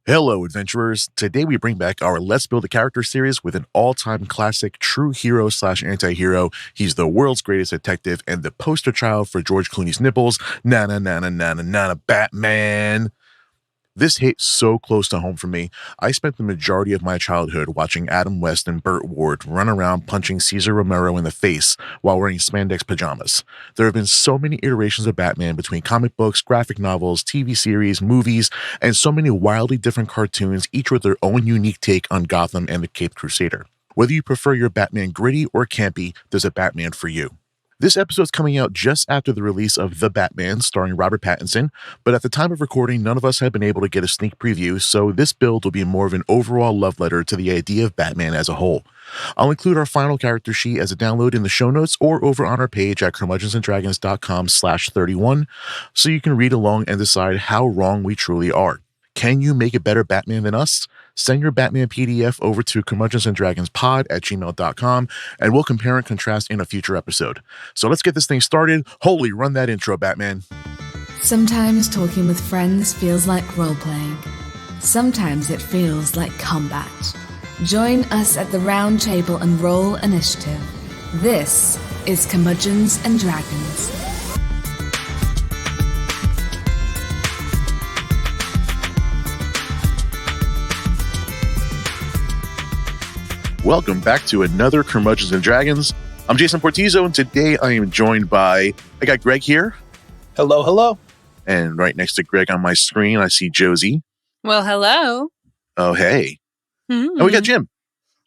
Hello, adventurers. Today we bring back our Let's Build a Character series with an all-time classic true hero slash anti-hero. He's the world's greatest detective and the poster child for George Clooney's nipples. Na Batman. This hit so close to home for me. I spent the majority of my childhood watching Adam West and Burt Ward run around punching Cesar Romero in the face while wearing spandex pajamas. There have been so many iterations of Batman between comic books, graphic novels, TV series, movies, and so many wildly different cartoons, each with their own unique take on Gotham and the Caped Crusader. Whether you prefer your Batman gritty or campy, there's a Batman for you. This episode's coming out just after the release of The Batman, starring Robert Pattinson, but at the time of recording, none of us have been able to get a sneak preview, so this build will be more of an overall love letter to the idea of Batman as a whole. I'll include our final character sheet as a download in the show notes or over on our page at curmudgeonsanddragons.com/31, so you can read along and decide how wrong we truly are. Can you make a better Batman than us? Send your Batman PDF over to curmudgeonsanddragonspod@gmail.com, and we'll compare and contrast in a future episode. So let's get this thing started. Holy, run that intro, Batman. Sometimes talking with friends feels like role-playing. Sometimes it feels like combat. Join us at the round table and roll initiative. This is Curmudgeons and Dragons. Welcome back to another Curmudgeons and Dragons. I'm Jason Portizo, and today I am joined by, I got Greg here. Hello, hello. And right next to Greg on my screen, I see Josey. Well, hello. Oh, hey. Mm-hmm. And we got Jim.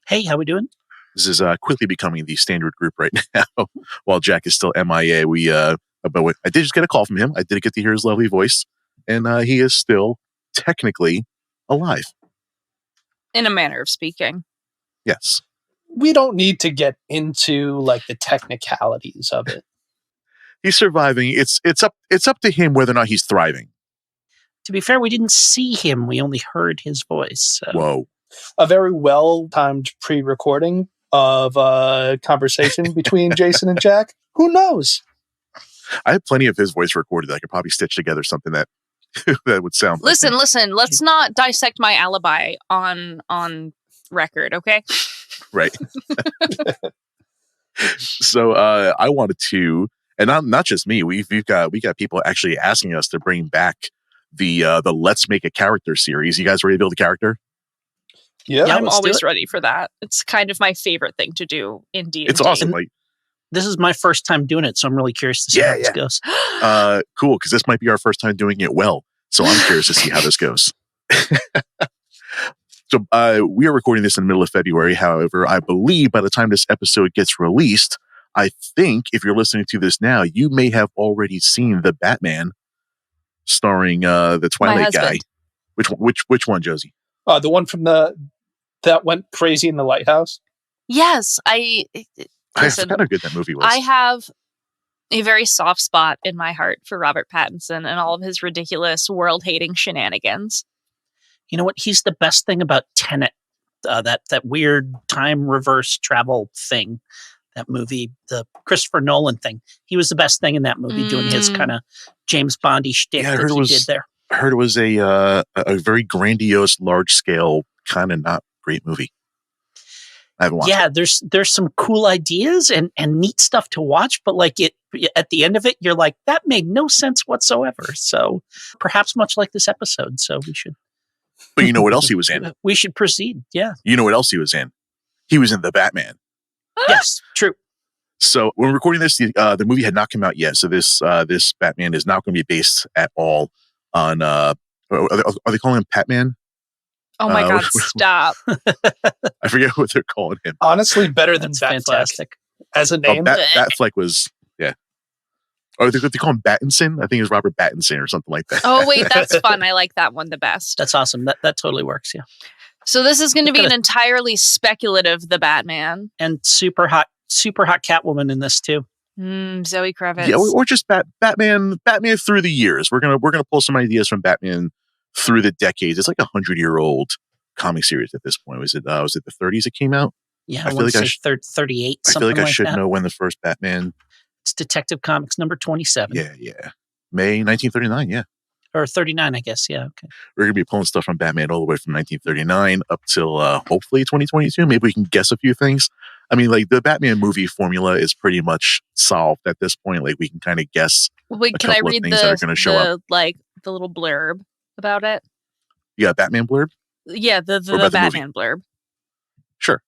Hey, how we doing? This is quickly becoming the standard group right now. While Jack is still MIA, but I did just get a call from him. I did get to hear his lovely voice, and he is still technically alive. In a manner of speaking. Yes. We don't need to get into like the technicalities of it. He's surviving. It's up to him whether or not he's thriving. To be fair, we didn't see him. We only heard his voice. So. Whoa. A very well-timed pre-recording of a conversation between Jason and Jack. Who knows? I have plenty of his voice recorded that I could probably stitch together something that that would sound Listen, let's not dissect my alibi on record, okay? Right. So I wanted to, and not just me. We got people actually asking us to bring back the Let's Make a Character series. You guys ready to build a character? Yeah, I'm always ready for that. It's kind of my favorite thing to do in D&D. It's awesome. Like, this is my first time doing it, so I'm really curious to see how this goes. Cool, because this might be our first time doing it well. So I'm curious to see how this goes. So we are recording this in the middle of February. However, I believe by the time this episode gets released, I think if you're listening to this now, you may have already seen The Batman starring the Twilight guy. Which one, Josey? The one from that went crazy in the lighthouse? Yes, I forgot how good that movie was. I have a very soft spot in my heart for Robert Pattinson and all of his ridiculous world-hating shenanigans. You know what? He's the best thing about Tenet, that weird time reverse travel thing, that movie, the Christopher Nolan thing. He was the best thing in that movie, doing his kind of James Bondy shtick that he did there. I heard it was a very grandiose, large-scale, kind of not great movie. I haven't watched it. There's some cool ideas and neat stuff to watch, but like at the end of it, you're like, that made no sense whatsoever. So perhaps much like this episode, so we should. But you know what else he was in? We should proceed, yeah. You know what else he was in? He was in The Batman. Yes, true. So when we're recording this, the movie had not come out yet. So this Batman is not going to be based at all on, are they calling him Patman? Oh my God, stop. I forget what they're calling him. Honestly, better than That's fantastic. As a name. Batfleck was, yeah. Or they call him Battinson? I think it was Robert Pattinson or something like that. Oh, wait, that's fun. I like that one the best. That's awesome. That totally works, yeah. So this is going to be an entirely speculative The Batman. And super hot Catwoman in this too. Zoe Kravitz. Yeah, or just Batman through the years. We're gonna pull some ideas from Batman through the decades. It's like 100-year-old comic series at this point. Was it the 30s it came out? Yeah, I feel like 38. I feel like I should know when the first Batman. It's Detective Comics number 27. Yeah. May 1939, yeah. Or 39, I guess. Yeah, okay. We're going to be pulling stuff from Batman all the way from 1939 up till hopefully 2022. Maybe we can guess a few things. I mean, like the Batman movie formula is pretty much solved at this point. Like we can kind of guess Wait, a can I couple of read things that are going to show up. the little blurb about it? Yeah, Batman blurb? Yeah, the about the Batman blurb. Sure.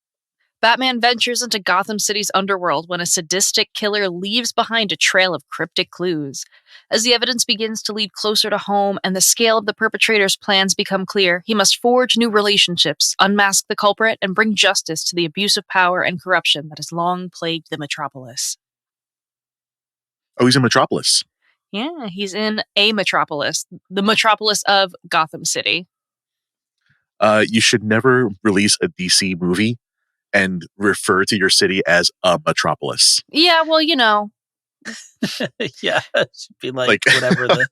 Batman ventures into Gotham City's underworld when a sadistic killer leaves behind a trail of cryptic clues. As the evidence begins to lead closer to home and the scale of the perpetrator's plans become clear, he must forge new relationships, unmask the culprit, and bring justice to the abuse of power and corruption that has long plagued the metropolis. Oh, he's in Metropolis. Yeah, he's in a metropolis, the metropolis of Gotham City. You should never release a DC movie and refer to your city as a metropolis. Yeah, well, you know. Yeah, it should be like whatever the...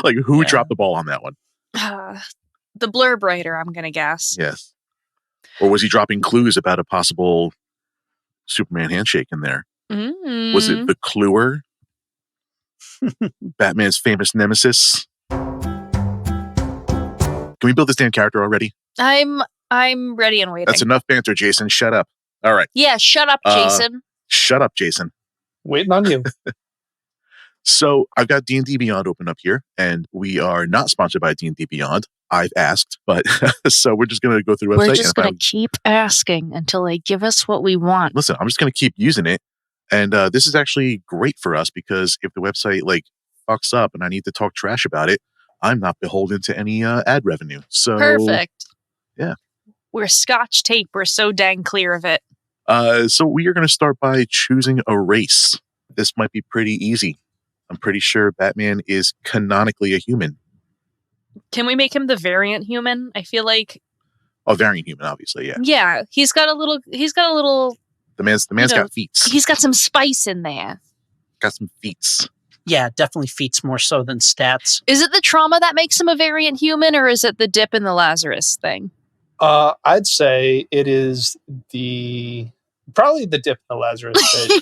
Like, who dropped the ball on that one? The blurb writer, I'm going to guess. Yes. Or was he dropping clues about a possible Superman handshake in there? Mm. Was it the Cluer? Batman's famous nemesis? Can we build this damn character already? I'm ready and waiting. That's enough banter, Jason. Shut up. All right. Yeah, shut up, Jason. Shut up, Jason. Waiting on you. So I've got D&D Beyond open up here, and we are not sponsored by D&D Beyond. I've asked, but so we're just going to go through the website. We're just going to keep asking until they give us what we want. Listen, I'm just going to keep using it. And this is actually great for us because if the website fucks up and I need to talk trash about it, I'm not beholden to any ad revenue. So perfect. Yeah. We're Scotch tape. We're so dang clear of it. So we are going to start by choosing a race. This might be pretty easy. I'm pretty sure Batman is canonically a human. Can we make him the variant human? I feel like... Oh, variant human, obviously, yeah. Yeah, he's got a little... The man's got feats. He's got some spice in there. Got some feats. Yeah, definitely feats more so than stats. Is it the trauma that makes him a variant human, or is it the dip in the Lazarus thing? I'd say it is probably the dip in the Lazarus thing.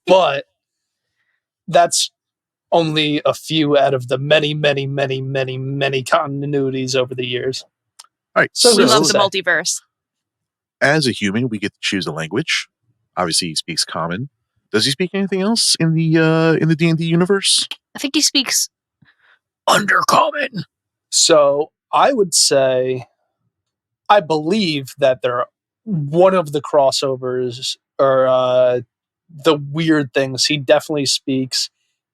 But that's only a few out of the many, many, many, many, many continuities over the years. All right. So We who's love to the say? multiverse. As a human, we get to choose a language. Obviously, he speaks Common. Does he speak anything else in the D&D universe? I think he speaks Undercommon. So I would say, I believe that one of the crossovers or the weird things, he definitely speaks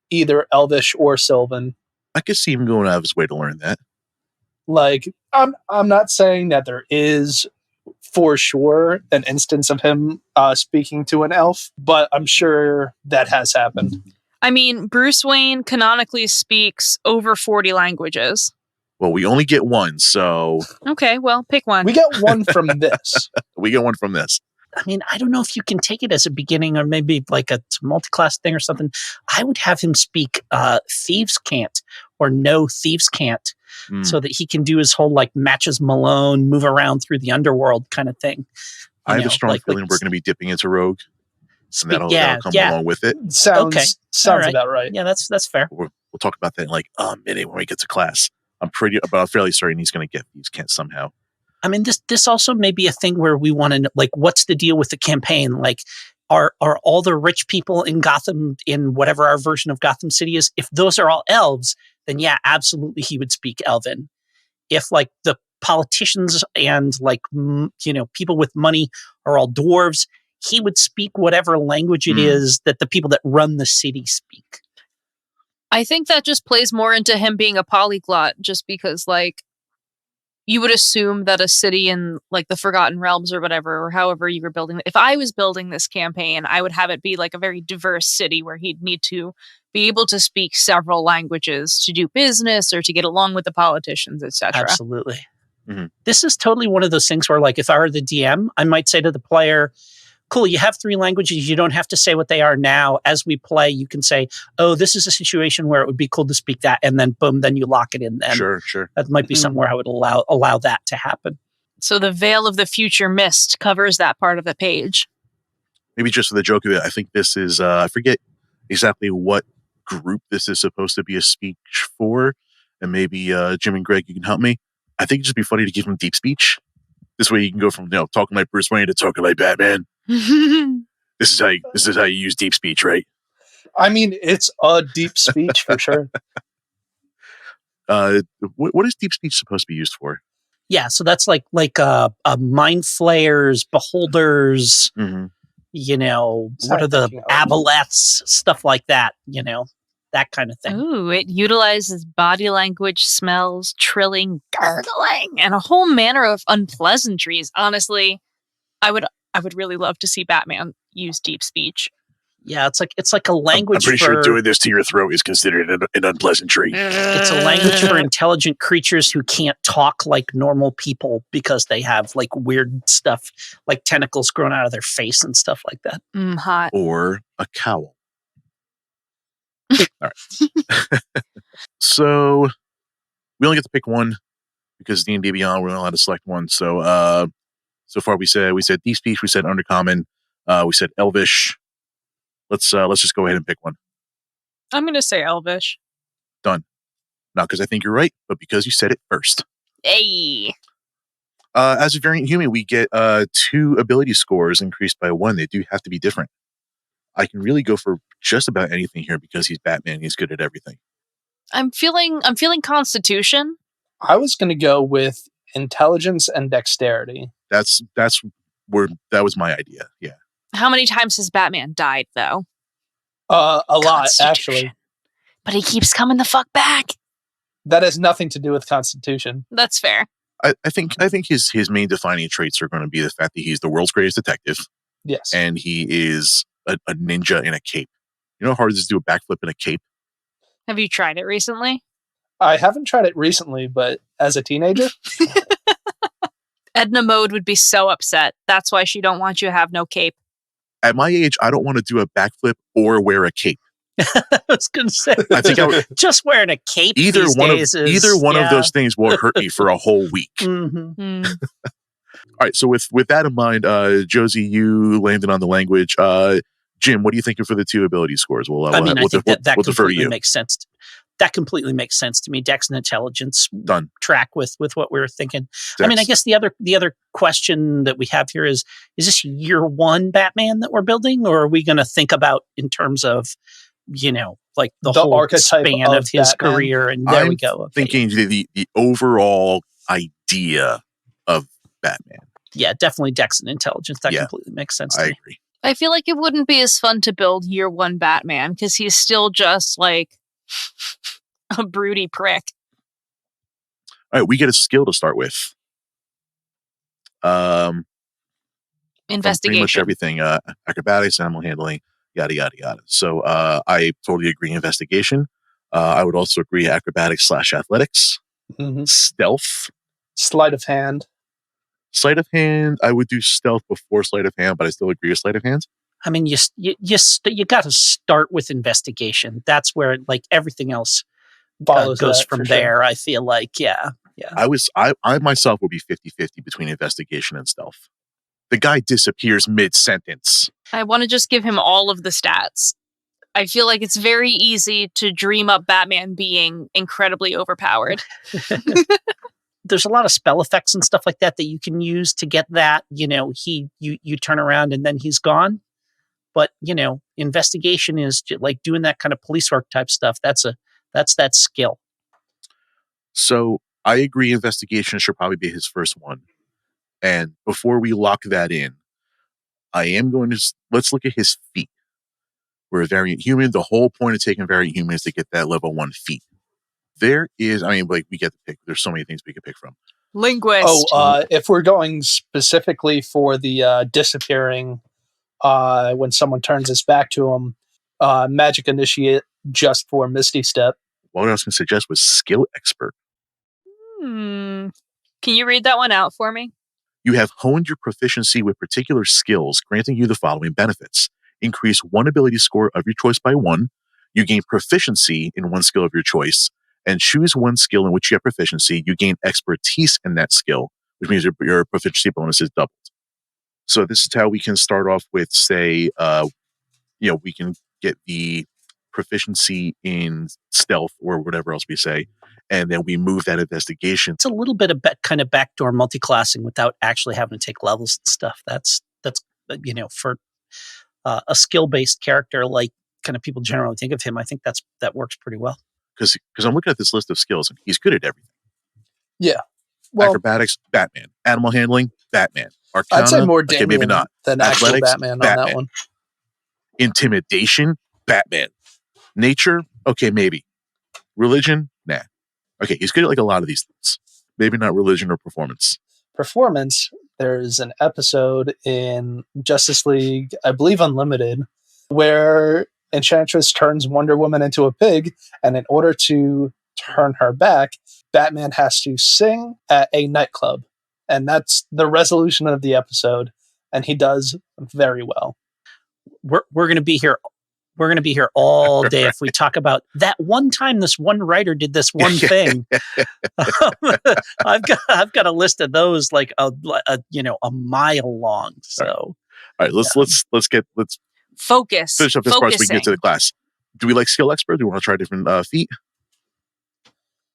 either Elvish or Sylvan. I could see him going out of his way to learn that. Like, I'm not saying that there is for sure an instance of him speaking to an elf, but I'm sure that has happened. I mean, Bruce Wayne canonically speaks over 40 languages. Well, we only get one, so... Okay, well, pick one. We get one from this. We get one from this. I mean, I don't know if you can take it as a beginning or maybe like a multi-class thing or something. I would have him speak Thieves Can't or No Thieves Can't so that he can do his whole matches Malone, move around through the underworld kind of thing. I have a strong feeling we're going to be dipping into Rogue. And that'll come along with it. Sounds right. about right. Yeah, that's fair. We'll talk about that in minute when we get to class. I'm fairly certain he's going to get Thieves Can't somehow. I mean, this also may be a thing where we want to know, what's the deal with the campaign? Are all the rich people in Gotham, in whatever our version of Gotham City is, if those are all elves, then yeah, absolutely he would speak Elven. If the politicians and people with money are all dwarves, he would speak whatever language it is that the people that run the city speak. I think that just plays more into him being a polyglot, just because you would assume that a city in the Forgotten Realms or whatever, or however you were building. If I was building this campaign, I would have it be a very diverse city where he'd need to be able to speak several languages to do business or to get along with the politicians, etc. Absolutely. Mm-hmm. This is totally one of those things where if I were the DM, I might say to the player, cool, you have 3 languages. You don't have to say what they are now. As we play, you can say, oh, this is a situation where it would be cool to speak that. And then boom, then you lock it in. Then Sure. That might be somewhere I would allow that to happen. So the Veil of the Future Mist covers that part of the page. Maybe just for the joke of it, I think this is, I forget exactly what group this is supposed to be a speech for. and maybe Jim and Greg, you can help me. I think it'd just be funny to give him deep speech. This way, you can go from talking like Bruce Wayne to talking like Batman. This is how you use deep speech, right? I mean, it's a deep speech for sure. What is deep speech supposed to be used for? Yeah, so that's like mind flayers, beholders. Mm-hmm. What are the aboleths, stuff like that. That kind of thing. Ooh, it utilizes body language, smells, trilling, gurgling, and a whole manner of unpleasantries. Honestly, I would really love to see Batman use deep speech. Yeah, it's like a language. I'm pretty sure doing this to your throat is considered an unpleasantry. It's a language for intelligent creatures who can't talk like normal people because they have like weird stuff, like tentacles growing out of their face and stuff like that. Hot. Or a cowl. All right. So we only get to pick one because D&D Beyond, we're not allowed to select one. So so far we said deep speech, we said undercommon, we said elvish. Let's just go ahead and pick one. I'm going to say elvish. Done. Not because I think you're right, but because you said it first. Hey. As a variant human, we get 2 ability scores increased by 1. They do have to be different. I can really go for just about anything here because he's Batman. He's good at everything. I'm feeling Constitution. I was going to go with intelligence and dexterity. That's where that was my idea. Yeah. How many times has Batman died, though? A lot, actually. But he keeps coming the fuck back. That has nothing to do with Constitution. That's fair. I think his main defining traits are going to be the fact that he's the world's greatest detective. Yes. And he is a ninja in a cape. You know how hard it is to do a backflip in a cape? Have you tried it recently? I haven't tried it recently, but as a teenager? Edna Mode would be so upset. That's why she don't want you to have no cape. At my age, I don't want to do a backflip or wear a cape. I was going to say, I think just wearing a cape. Either one of of those things will hurt me for a whole week. Mm-hmm. All right. So with that in mind, Josey, you landed on the language. Jim, what are you thinking for the 2 ability scores? We'll defer to you. Makes sense. That completely makes sense to me. Dex and intelligence done. Track with what we were thinking. Dex. I mean, I guess the other question that we have here is this year 1 Batman that we're building, or are we going to think about in terms of, like the whole archetype span of his Batman career? And there we go. Okay. Thinking the overall idea of Batman. Yeah, definitely Dex and intelligence. That completely makes sense to me. I agree. I feel like it wouldn't be as fun to build year 1 Batman because he's still just like a broody prick. All right, we get a skill to start with. Investigation. Pretty much everything. Acrobatics, animal handling, yada, yada, yada. So I totally agree. Investigation. I would also agree acrobatics / athletics. Mm-hmm. Stealth. Sleight of hand. Sleight of hand. I would do stealth before sleight of hand, but I still agree with sleight of hand. I mean, you got to start with investigation. That's where like everything else goes from there. Sure. I feel like, yeah. I myself would be 50-50 between investigation and stealth. The guy disappears mid-sentence. I want to just give him all of the stats. I feel like it's very easy to dream up Batman being incredibly overpowered. There's a lot of spell effects and stuff like that you can use to get that. You turn around and then he's gone. But investigation is like doing that kind of police work type stuff. That's that skill. So I agree. Investigation should probably be his first one. And before we lock that in, I am going to let's look at his feat. We're a variant human. The whole point of taking variant human is to get that level 1 feat. There is, we get to pick. There's so many things we can pick from. Linguist. If we're going specifically for the disappearing, when someone turns his back to him, magic initiate just for Misty Step. What I was going to suggest was skill expert. Can you read that one out for me? You have honed your proficiency with particular skills, granting you the following benefits. Increase 1 ability score of your choice by 1. You gain proficiency in 1 skill of your choice. And choose 1 skill in which you have proficiency. You gain expertise in that skill, which means your proficiency bonus is doubled. So this is how we can start off with, say, we can get the proficiency in stealth or whatever else we say. and then we move that investigation. It's a little bit of kind of backdoor multi-classing without actually having to take levels and stuff. That's for a skill-based character like kind of people generally think of him. I think that works pretty well. Because I'm looking at this list of skills, and he's good at everything. Yeah. Well, acrobatics, Batman. Animal handling, Batman. Arcana, I'd say more okay, Damien maybe not. than actual Athletics, Batman on Batman. that one. Intimidation, Batman. Nature, okay, maybe. Religion, nah. Okay, he's good at like a lot of these things. Maybe not religion or performance. Performance, there's an episode in Justice League, I believe Unlimited, where Enchantress turns Wonder Woman into a pig, and in order to turn her back, Batman has to sing at a nightclub. And that's the resolution of the episode, and he does very well. We're going to be here. We're going to be here all day if we talk about that one time this one writer did this one thing. I've got a list of those like a mile long. So, all right, let's focus. Finish up this part so we can get to the class. Do we like skill expert? Do we want to try different feat?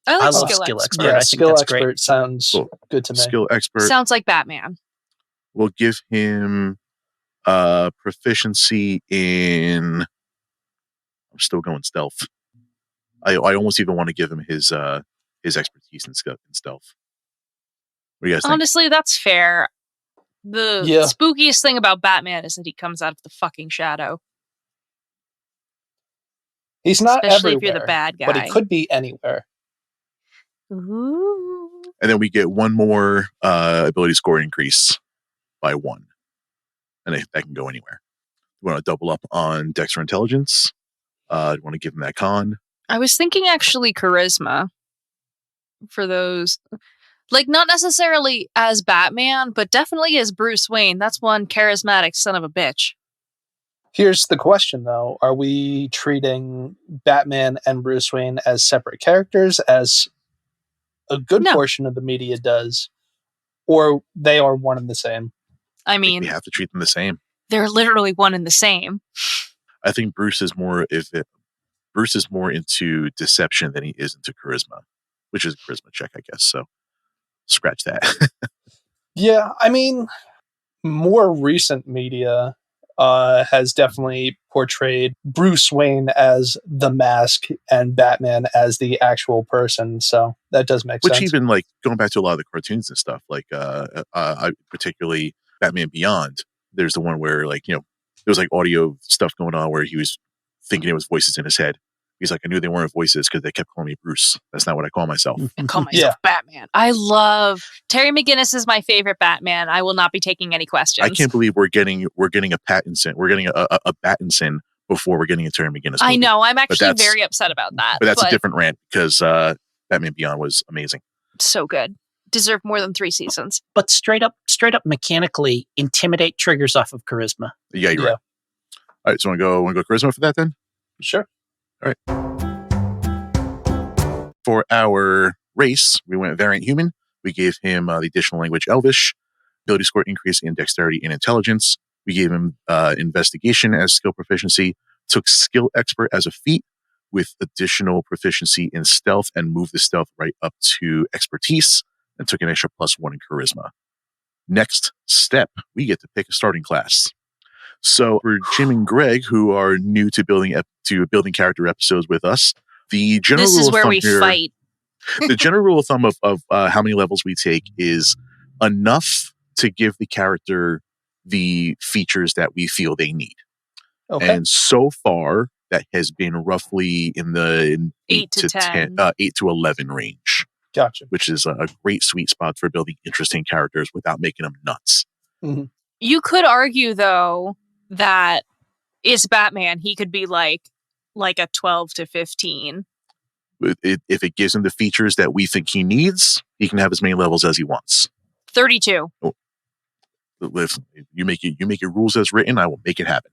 I love skill expert. Yeah, I think skill that's expert great. sounds good to me. Skill expert. Sounds like Batman. We'll give him proficiency in. I'm still going stealth. I almost even want to give him his expertise in stealth. What do you guys think? Honestly, that's fair. The spookiest thing about Batman is that he comes out of the fucking shadow. He's not especially everywhere, if you're the bad guy. but he could be anywhere. Ooh. And then we get one more ability score increase by 1. And that can go anywhere. You want to double up on Dex or Intelligence? You want to give him that con? I was thinking actually charisma for those. Like, not necessarily as Batman, but definitely as Bruce Wayne. That's one charismatic son of a bitch. Here's the question, though. Are we treating Batman and Bruce Wayne as separate characters, as a good portion of the media does, or they are one and the same? I mean, we have to treat them the same. They're literally one and the same. I think Bruce is more into deception than he is into charisma, which is a charisma check, I guess. So scratch that. Yeah, I mean, more recent media has definitely portrayed Bruce Wayne as the mask and Batman as the actual person. So that does make sense. Which even like going back to a lot of the cartoons and stuff, like I particularly Batman Beyond, there's the one where like, there was like audio stuff going on where he was thinking it was voices in his head. He's like, I knew they weren't voices because they kept calling me Bruce. That's not what I call myself. I call myself Batman. I love Terry McGinnis is my favorite Batman. I will not be taking any questions. I can't believe we're getting a Pattinson. We're getting a Battinson before we're getting a Terry McGinnis movie. I know. I'm actually very upset about that. But that's a different rant because Batman Beyond was amazing. So good. Deserved more than 3 seasons. But straight up mechanically, Intimidate triggers off of charisma. Yeah, you're right. All right, so want to go charisma for that then? Sure. All right. For our race, we went variant human. We gave him the additional language Elvish, ability score increase in dexterity and intelligence. We gave him investigation as skill proficiency, took skill expert as a feat with additional proficiency in stealth and moved the stealth right up to expertise and took an extra +1 in charisma. Next step, we get to pick a starting class. So for Jim and Greg, who are new to building character episodes with us, the general this rule is of where thumb we here, fight. The general rule of thumb of how many levels we take is enough to give the character the features that we feel they need. Okay. And so far, that has been roughly in the 8 to 10, 8 to 11 range. Gotcha. Which is a great sweet spot for building interesting characters without making them nuts. Mm-hmm. You could argue, though, that is Batman. He could be like a 12 to 15. If it gives him the features that we think he needs, he can have as many levels as he wants. 32. Oh. Listen, you make it rules as written, I will make it happen.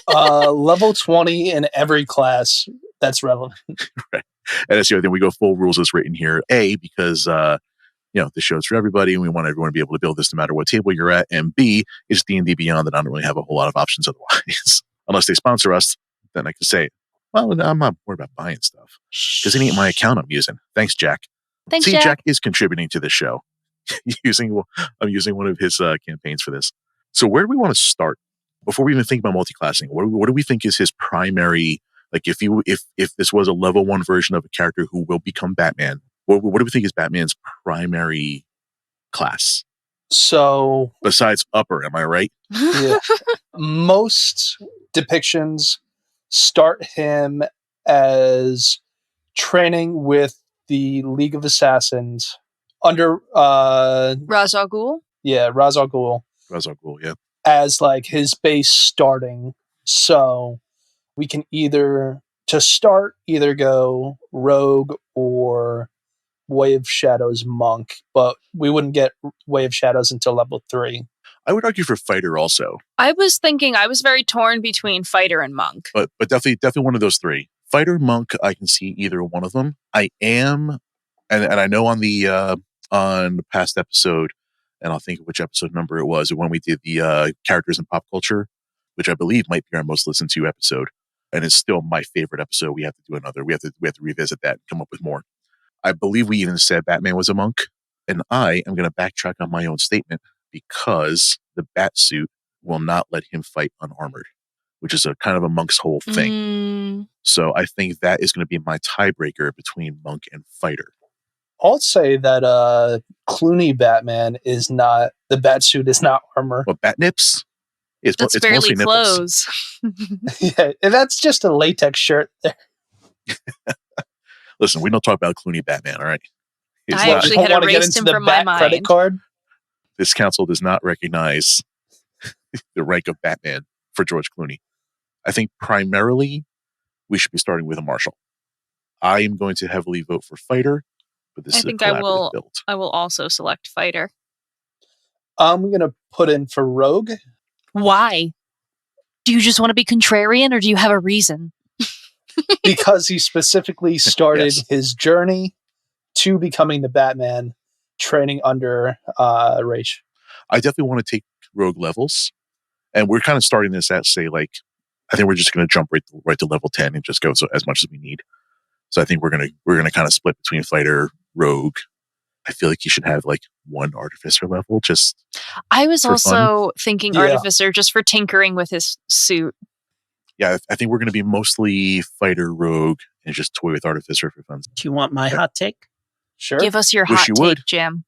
Level 20 in every class that's relevant. Right. And that's the other thing. We go full rules as written here. A, because the show's for everybody, and we want everyone to be able to build this no matter what table you're at. And B, it's D&D Beyond that I don't really have a whole lot of options otherwise. Unless they sponsor us, then I can say it. Well, I'm not worried about buying stuff because it ain't my account I'm using. Thanks, Jack. Thanks, See, Jack. Jack is contributing to the show. I'm using one of his campaigns for this. So where do we want to start before we even think about multi-classing? What do we think is his primary? Like, if this was a level 1 version of a character who will become Batman, what do we think is Batman's primary class? So Besides upper, am I right? yeah, most depictions start him as training with the League of Assassins under Ra's al Ghul? Ra's al Ghul Ra's al Ghul, yeah. as like his base starting. So we can either go Rogue or Way of Shadows Monk, but we wouldn't get Way of Shadows until level 3. I would argue for fighter also. I was very torn between fighter and monk. But definitely one of those three. Fighter, monk, I can see either one of them. I am, and I know on the past episode, and I'll think of which episode number it was, when we did the characters in pop culture, which I believe might be our most listened to episode, and it's still my favorite episode. We have to do another. We have to revisit that and come up with more. I believe we even said Batman was a monk, and I am going to backtrack on my own statement because the bat suit will not let him fight unarmored, which is a kind of a monk's whole thing. So I think that is going to be my tiebreaker between monk and fighter. I'll say that Clooney Batman is not, the bat suit is not armor. But bat nips? It's barely mostly nipples. clothes. Yeah, that's just a latex shirt there. Listen, we don't talk about Clooney Batman, all right? I actually had erased him from my mind. Credit card. This council does not recognize the rank of Batman for George Clooney. I think primarily we should be starting with a marshal. I am going to heavily vote for fighter, but this is a collaborative build. I will also select fighter. I'm going to put in for rogue. Why? Do you just want to be contrarian, or do you have a reason? Because he specifically started his journey to becoming the Batman, training under Raish. I definitely want to take rogue levels, and we're kind of starting this at, say, like, I think we're just going to jump right to level 10 and just go as much as we need. So I think we're gonna kind of split between fighter, rogue. I feel like you should have like one artificer level. Just I was also thinking artificer just for tinkering with his suit. Yeah, I think we're going to be mostly fighter, rogue, and just toy with artificer for fun. Do you want my hot take? Sure. Give us your hot take, Jim.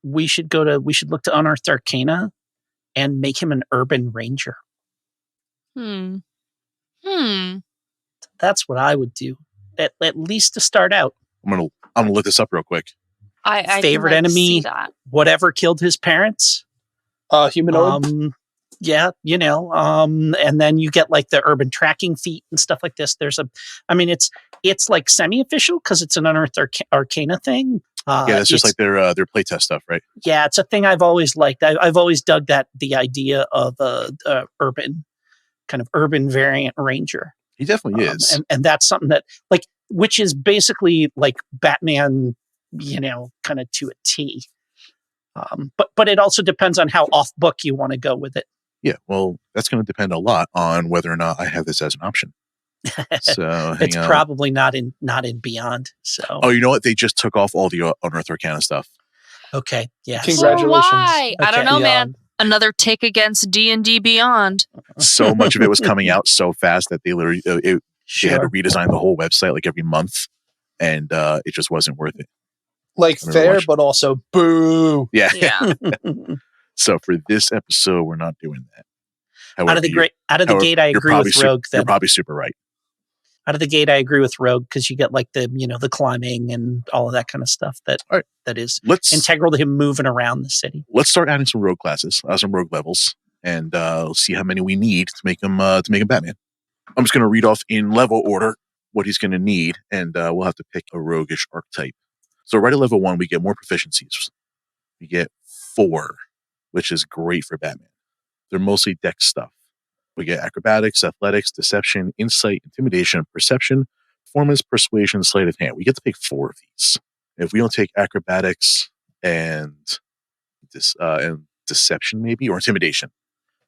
We should look to Unearthed Arcana and make him an urban ranger. That's what I would do. At least to start out. I'm gonna look this up real quick. I favorite enemy, whatever killed his parents. Humanoid. Yeah, and then you get like the urban tracking feat and stuff like this. It's like semi-official because it's an Unearthed Arcana thing. That's just like their playtest stuff, right? Yeah, it's a thing I've always liked. I've always dug the idea of a urban variant ranger. He definitely is, and that's something that which is basically like Batman, kind of to a T. But it also depends on how off book you want to go with it. Yeah, well, that's going to depend a lot on whether or not I have this as an option. So it's probably not in Beyond. So you know what? They just took off all the Unearthed Arcana stuff. Okay, yeah. Congratulations. Why? I don't know, man. Another tick against D&D Beyond. So much of it was coming out so fast that they literally they had to redesign the whole website like every month, and it just wasn't worth it. Like fair, but also boo. Yeah. So for this episode, we're not doing that. However, out of the gate, I agree with Rogue. You're probably super right. Out of the gate, I agree with Rogue because you get like the climbing and all of that kind of stuff that is integral to him moving around the city. Let's start adding some rogue classes, some rogue levels, and we'll see how many we need to make him Batman. I'm just going to read off in level order what he's going to need, and we'll have to pick a roguish archetype. So right at level 1, we get more proficiencies. We get 4, which is great for Batman. They're mostly dex stuff. We get acrobatics, athletics, deception, insight, intimidation, perception, performance, persuasion, sleight of hand. We get to pick 4 of these. If we don't take acrobatics and deception, maybe, or intimidation.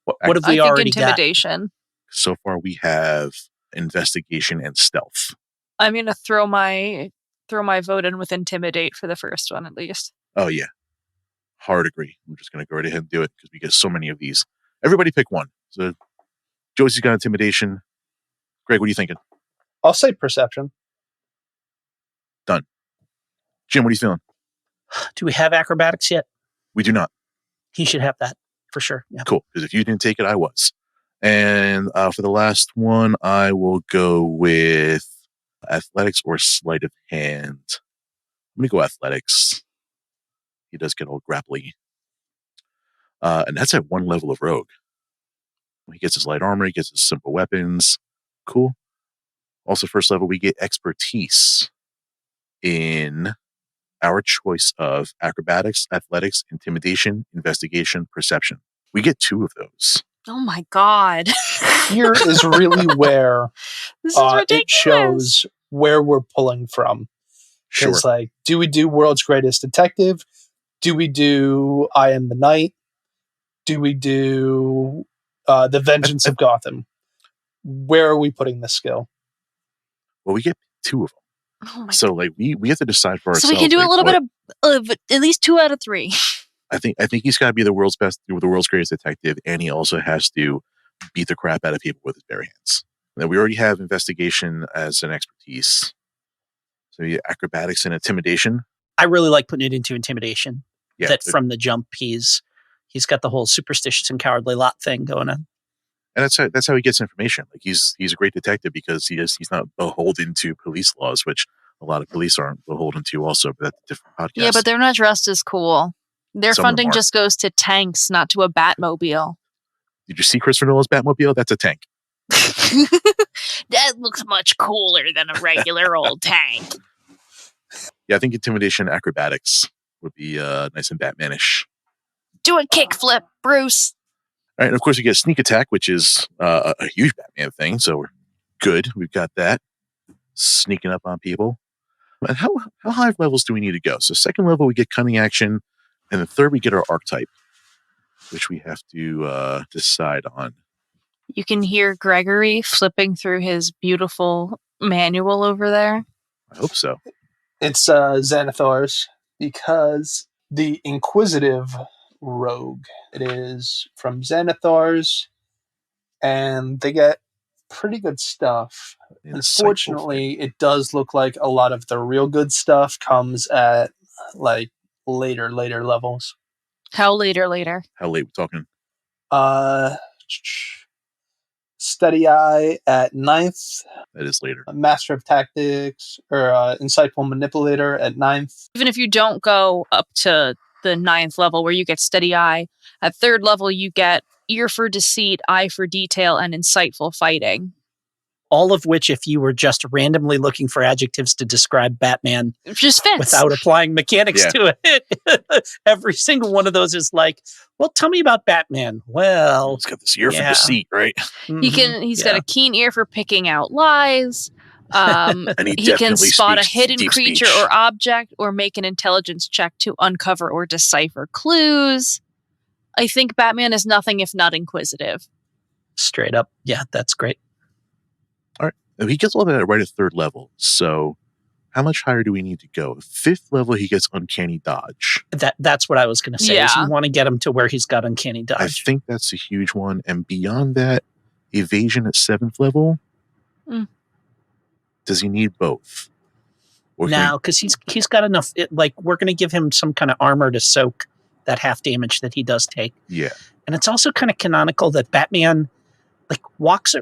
What have we already intimidation. got? So far, we have investigation, and stealth. I'm gonna throw my vote in with intimidate for the first one at least. Oh yeah, hard agree. I'm just gonna go right ahead and do it because we get so many of these. Everybody pick one. So Josey's got intimidation. Greg, what are you thinking? I'll say perception. Done. Jim, what are you feeling? Do we have acrobatics yet? We do not. He should have that for sure. Yeah. Cool. Because if you didn't take it, I was. And for the last one, I will go with athletics or sleight of hand. I'm going to go athletics. He does get old grapply. And that's at one level of rogue. He gets his light armor, he gets his simple weapons. Cool. Also, first level, we get expertise in our choice of acrobatics, athletics, intimidation, investigation, perception. We get 2 of those. Oh my god. Here is really where This is ridiculous. it shows where we're pulling from. Sure. It's like, do we do World's Greatest Detective? Do we do I Am the Night? Do we do The Vengeance of Gotham? Where are we putting this skill? Well, we get 2 of them. Oh my So, like, we have to decide for ourselves. So we can do like, a little bit of at least 2 out of 3. I think he's got to be the world's greatest detective, and he also has to beat the crap out of people with his bare hands. Now, we already have investigation as an expertise. So yeah, acrobatics and intimidation. I really like putting it into intimidation. Yeah, That from the jump, he's got the whole superstitious and cowardly lot thing going on. and that's how he gets information. Like he's a great detective because he's not beholden to police laws, which a lot of police aren't beholden to. Also, but that's a different podcast. Yeah, but they're not dressed as cool. Their Some of them funding aren't. just goes to tanks, not to a Batmobile. Did you see Christopher Nolan's Batmobile? That's a tank. That looks much cooler than a regular old tank. Yeah, I think intimidation, acrobatics would be nice and Batmanish. Do a kickflip, Bruce. All right, and of course we get sneak attack, which is a huge Batman thing. So we're good. We've got that. Sneaking up on people. And how high of levels do we need to go? So second level we get cunning action, and the third we get our archetype, which we have to decide on. You can hear Gregory flipping through his beautiful manual over there. I hope so. It's Xanathar's, because the Inquisitive Rogue, it is from Xanathar's, and they get pretty good stuff. Insightful Unfortunately, it does look like a lot of the real good stuff comes at like later levels. How later? How late we talking? Steady Eye at 9th, That is later. Master of Tactics or Insightful Manipulator at 9th. Even if you don't go up to the 9th level where you get steady eye, at 3rd level you get ear for deceit, eye for detail, and insightful fighting. All of which, if you were just randomly looking for adjectives to describe Batman It just fits. without applying mechanics to it, every single one of those is like, well, tell me about Batman. Well, It's got this ear for yeah. deceit, right? He's got a keen ear for picking out lies. And He can definitely spot a speaks hidden deep creature speech. or object or make an intelligence check to uncover or decipher clues. I think Batman is nothing if not inquisitive. straight up. Yeah, that's great. He gets all that right at 3rd level. So how much higher do we need to go? 5th level, he gets uncanny dodge. That's what I was going to say. Is Yeah. you want to get him to where he's got uncanny dodge. I think that's a huge one. And beyond that, evasion at 7th level. Mm. Does he need both? Or can No, because he's got enough. We're going to give him some kind of armor to soak that half damage that he does take. yeah. And it's also kind of canonical that Batman walks,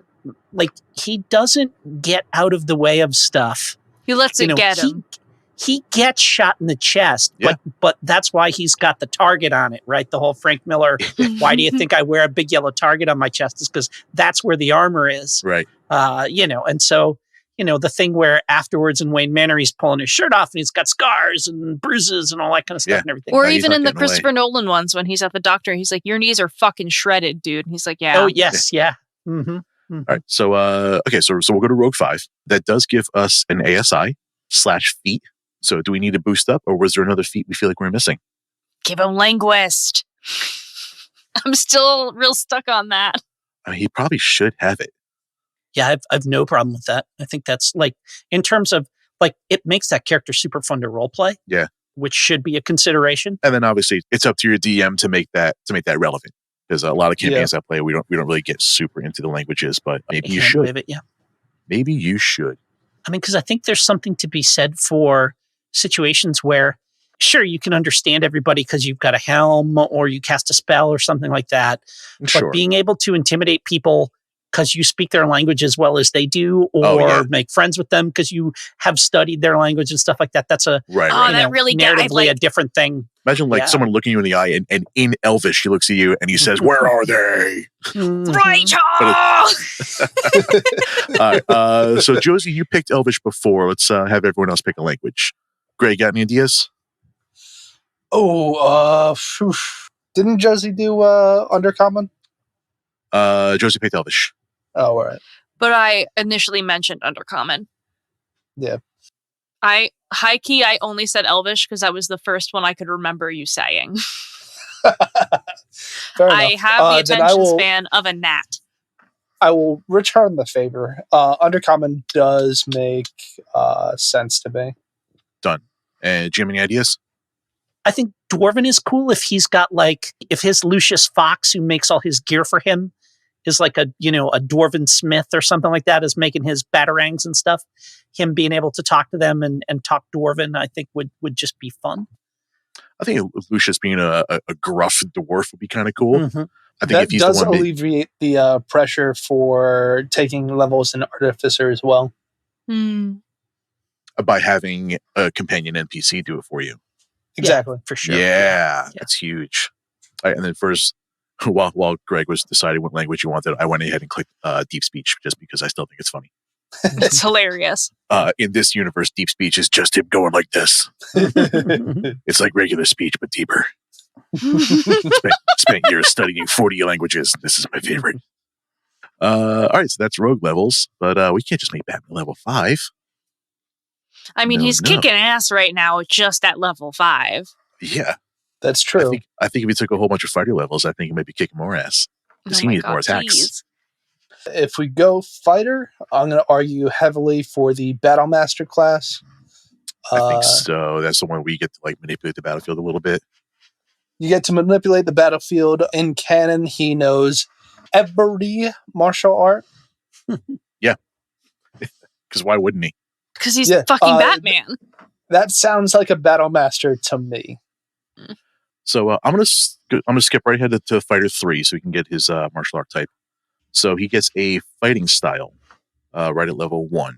he doesn't get out of the way of stuff. He lets it get him. He gets shot in the chest, Yeah. but that's why he's got the target on it, right? The whole Frank Miller, why do you think I wear a big yellow target on my chest? Is because that's where the armor is. Right. And so, the thing where afterwards in Wayne Manor, he's pulling his shirt off and he's got scars and bruises and all that kind of stuff Yeah. and everything. Or No, he's even not in the getting away. Christopher Nolan ones when he's at the doctor, he's like, your knees are fucking shredded, dude. And he's like, yeah. Oh, yes. Yeah. Mm-hmm. All right. So, so we'll go to Rogue 5. That does give us an ASI/feat. So do we need to boost up, or was there another feat we feel like we're missing? Give him linguist. I'm still real stuck on that. I mean, he probably should have it. Yeah, I've no problem with that. I think that's like, in terms of like, it makes that character super fun to role play. Yeah. Which should be a consideration. And then obviously it's up to your DM to make that relevant. Because a lot of campaigns I play, we don't really get super into the languages, but maybe you should. It, yeah. Maybe you should. I mean, because I think there's something to be said for situations where, sure, you can understand everybody because you've got a helm or you cast a spell or something like that. Sure. But being able to intimidate people because you speak their language as well as they do, or make friends with them because you have studied their language and stuff like that. That's a that really narratively a different thing. Imagine someone looking you in the eye and in Elvish he looks at you and he says, "Where are they?" Rachel! All right, so Josey, you picked Elvish before. Let's have everyone else pick a language. Greg, got any ideas? Didn't Josey do Undercommon? Josey picked Elvish. Oh, all right. But I initially mentioned Undercommon. Yeah. I only said Elvish because that was the first one I could remember you saying. I have the attention span of a gnat. I will return the favor. Undercommon does make sense to me. Done. And do you have any ideas? I think Dwarven is cool if he's got if his Lucius Fox, who makes all his gear for him, is like a Dwarven smith or something like that, is making his batarangs and stuff. Him being able to talk to them and talk Dwarven, I think would just be fun. I think Lucius being a gruff dwarf would be kind of cool. Mm-hmm. I think that if he's does the one alleviate the pressure for taking levels in Artificer as well. By having a companion NPC do it for you. Exactly. Yeah, for sure. Yeah, that's huge. All right, and then first, while Greg was deciding what language he wanted, I went ahead and clicked deep speech just because I still think it's funny. It's hilarious. In this universe, deep speech is just him going like this. It's like regular speech, but deeper. Spent years studying 40 languages. This is my favorite. All right, so that's rogue levels, but we can't just make Batman level 5. I mean, he's kicking ass right now just at level 5. Yeah. That's true. I think if he took a whole bunch of fighter levels, I think he might be kicking more ass. Because he needs more attacks. Geez. If we go fighter, I'm going to argue heavily for the Battlemaster class. I think so. That's the one where you get to manipulate the battlefield a little bit. You get to manipulate the battlefield. In canon, he knows every martial art. Yeah. Because why wouldn't he? Because he's fucking Batman. That sounds like a Battlemaster to me. So I'm gonna skip right ahead to Fighter 3 so we can get his martial art type. So he gets a fighting style right at level 1.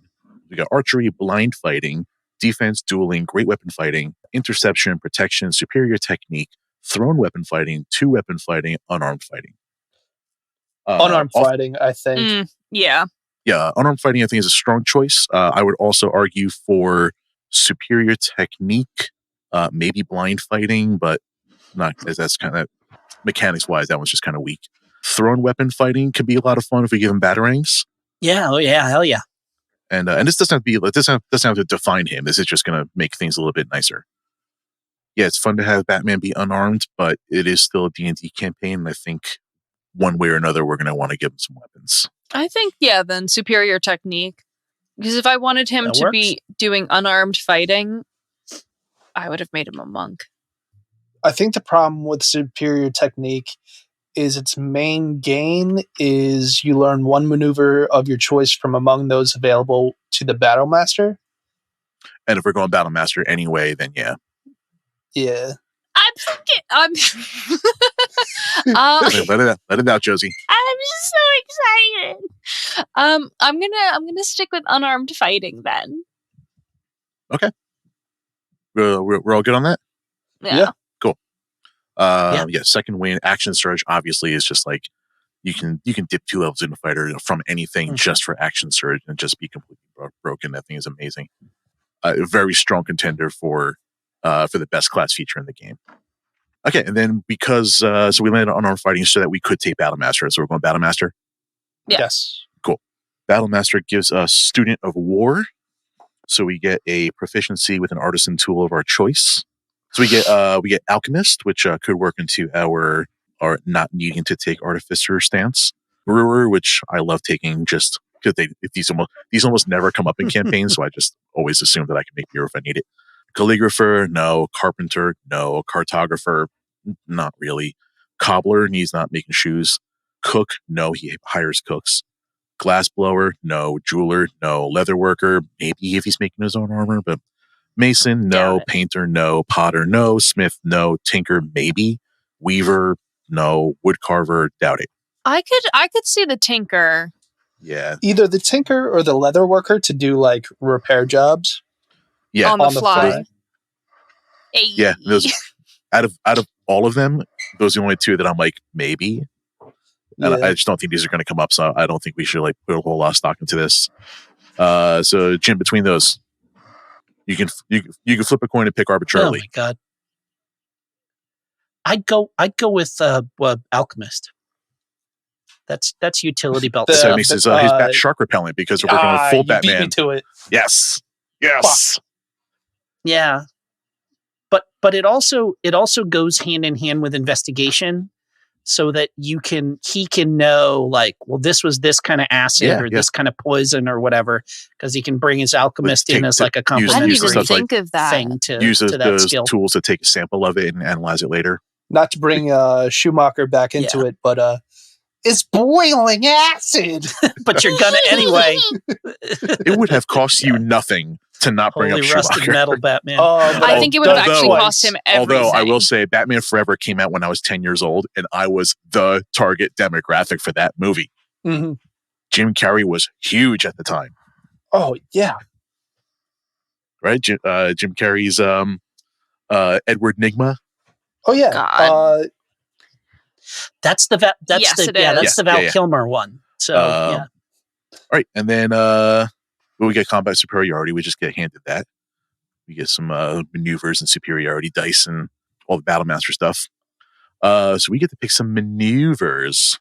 We got archery, blind fighting, defense, dueling, great weapon fighting, interception, protection, superior technique, thrown weapon fighting, 2-weapon fighting, unarmed fighting. Unarmed fighting, I think. Yeah. Yeah, unarmed fighting I think is a strong choice. I would also argue for superior technique, maybe blind fighting, but not, as that's kind of mechanics wise, that one's just kind of weak. Thrown weapon fighting could be a lot of fun if we give him batarangs. Yeah, oh yeah, hell yeah. And this doesn't have to be, doesn't have to define him. This is just going to make things a little bit nicer. Yeah, it's fun to have Batman be unarmed, but it is still a D&D campaign. And I think one way or another, we're going to want to give him some weapons. I think, then superior technique. Because if I wanted him to be doing unarmed fighting, I would have made him a monk. I think the problem with superior technique is its main gain is you learn one maneuver of your choice from among those available to the Battlemaster. And if we're going Battlemaster anyway, then yeah. Yeah. I'm let it out, Josey. I'm so excited. I'm gonna stick with unarmed fighting then. Okay. We're all good on that? Yeah. Cool. Second win, action surge obviously is just like you can dip 2 levels in a fighter from anything just for action surge and just be completely broken. That thing is amazing. A very strong contender for the best class feature in the game. Okay, and then because so we landed on unarmed fighting so that we could take Battlemaster, so we're going Battlemaster. Yeah. Yes. Cool. Battlemaster gives us Student of War, so we get a proficiency with an artisan tool of our choice. So we get Alchemist, which could work into our not needing to take Artificer stance. Brewer, which I love taking just because these almost never come up in campaigns, so I just always assume that I can make beer if I need it. Calligrapher, no. Carpenter, no. Cartographer, not really. Cobbler, he's not making shoes. Cook, no, he hires cooks. Glassblower, no. Jeweler, no. Leatherworker, maybe if he's making his own armor, but Mason, no. Painter, no. Potter, no. Smith, no. Tinker, maybe. Weaver, no. Woodcarver, doubt it. I could see the tinker. Yeah. Either the tinker or the leather worker to do like repair jobs. Yeah. On the fly. Hey. Yeah. Those out of all of them, those are the only two that I'm like, maybe. And I just don't think these are going to come up, so I don't think we should like put a whole lot of stock into this. So Jim, between those, you can flip a coin and pick arbitrarily. Oh my god! I'd go with alchemist. That's utility belt. So it makes his bat shark repellent because we're working with full Batman. Beat me to it. Yes. Fuck. Yeah, but it also goes hand in hand with investigation, so that he can know like, well, this was this kind of acid or this kind of poison or whatever, because he can bring his alchemist in as like a complementary I didn't even think of that. thing to use to that those skill. tools to take a sample of it and analyze it later. Not to bring Schumacher back into it, but it's boiling acid. But you're gonna anyway. It would have cost you nothing to not bring Holy up rusted Schumacher. metal Batman. I think it would have actually cost him everything. Although I will say Batman Forever came out when I was 10 years old, and I was the target demographic for that movie. Mm-hmm. Jim Carrey was huge at the time. Oh, yeah. Right? Jim Carrey's Edward Nigma. Oh, yeah. God. That's the Val Kilmer one. So yeah. All right, and then when we get combat superiority, we just get handed that. We get some maneuvers and superiority dice and all the Battlemaster stuff. So we get to pick some maneuvers.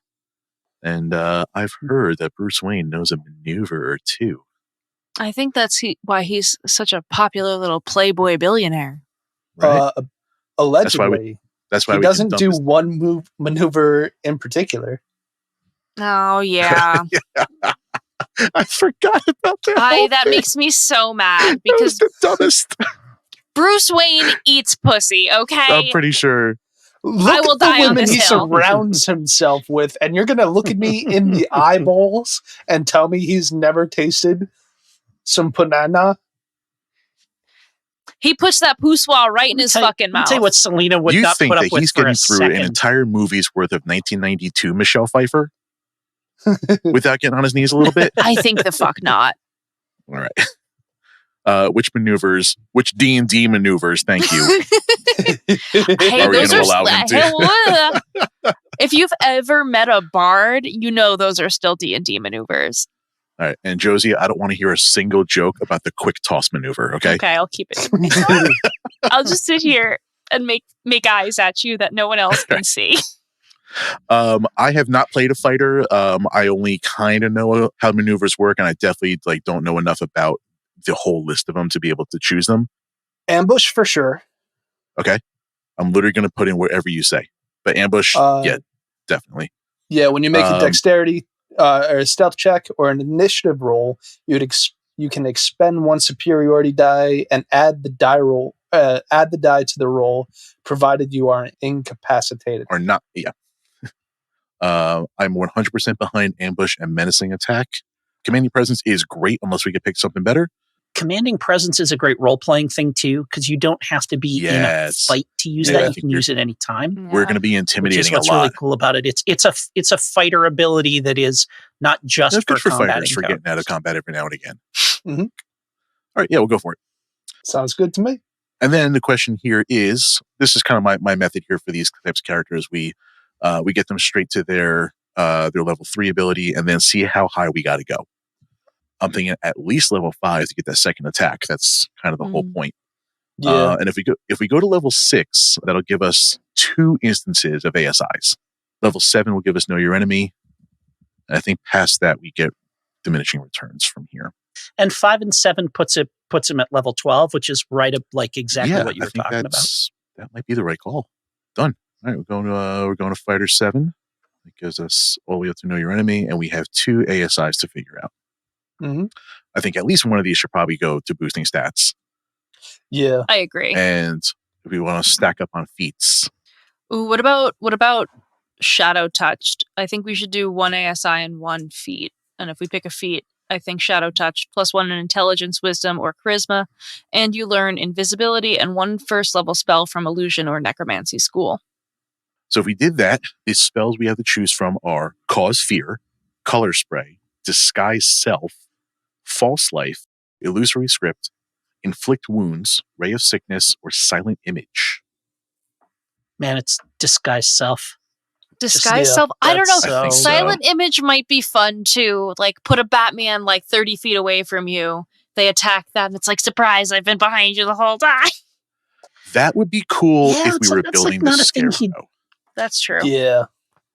And I've heard that Bruce Wayne knows a maneuver or two. I think that's why he's such a popular little playboy billionaire. Right? Allegedly. That's why he doesn't do one maneuver in particular. Oh, yeah. I forgot about that. That makes me so mad because that was the dumbest. Bruce Wayne eats pussy, okay? I'm pretty sure. Look I will at the die on women this he hill. surrounds himself with, and you're going to look at me in the eyeballs and tell me he's never tasted some banana? He puts that pooswa right in his fucking mouth. I'll tell you what Selena would not put up with for a second. You think that he's getting through an entire movie's worth of 1992 Michelle Pfeiffer without getting on his knees a little bit? I think the fuck not. All right. Which D&D maneuvers? Thank you. Hey, those are if you've ever met a bard, you know those are still D&D maneuvers. All right, and Josey, I don't want to hear a single joke about the quick toss maneuver. Okay. Okay, I'll keep it. I'll just sit here and make eyes at you that no one else can see. I have not played a fighter. I only kind of know how maneuvers work, and I definitely don't know enough about the whole list of them to be able to choose them. Ambush for sure. Okay, I'm literally going to put in whatever you say, but ambush, yeah, definitely. Yeah, when you make a dexterity or a stealth check or an initiative roll, you can expend one superiority die and add the die to the roll, provided you are incapacitated or not. Yeah. I'm 100% behind ambush and menacing attack. Commanding presence is great unless we could pick something better. Commanding presence is a great role-playing thing too, because you don't have to be in a fight to use that. You can use it anytime. Yeah. We're going to be intimidating which is what's a lot. really cool about it. It's a fighter ability that is not just for fighters for getting out of combat every now and again. Mm-hmm. All right, yeah, we'll go for it. Sounds good to me. And then the question here is, this is kind of my method here for these types of characters. We get them straight to their level 3 ability and then see how high we got to go. I'm thinking at least level 5 to get that second attack. That's kind of the whole point. Yeah. And if we go to level 6, that'll give us 2 instances of ASIs. Level 7 will give us Know Your Enemy. And I think past that we get diminishing returns from here. And 5 and 7 puts him at level 12, which is right up like exactly what you were talking about. That might be the right call. Done. All right, we're going to Fighter 7. It gives us all the way up to Know Your Enemy, and we have 2 ASIs to figure out. Mhm. I think at least one of these should probably go to boosting stats. Yeah. I agree. And if we want to stack up on feats, Ooh, what about Shadow Touched? I think we should do 1 ASI and 1 feat. And if we pick a feat, I think Shadow Touched +1 in Intelligence, Wisdom, or Charisma, and you learn Invisibility and 1 first-level spell from Illusion or Necromancy School. so if we did that, the spells we have to choose from are Cause Fear, Color Spray, Disguise Self, False Life, Illusory Script, Inflict Wounds, Ray of Sickness, or Silent Image. Man, it's Disguise Self. Disguise yeah, Self? I don't know. that's I think so. Silent Image might be fun too. Like, put a Batman like 30 feet away from you. They attack that, and it's like, surprise, I've been behind you the whole time. That would be cool Yeah, if we were that's building like not the a thing Scarecrow. That's true. Yeah.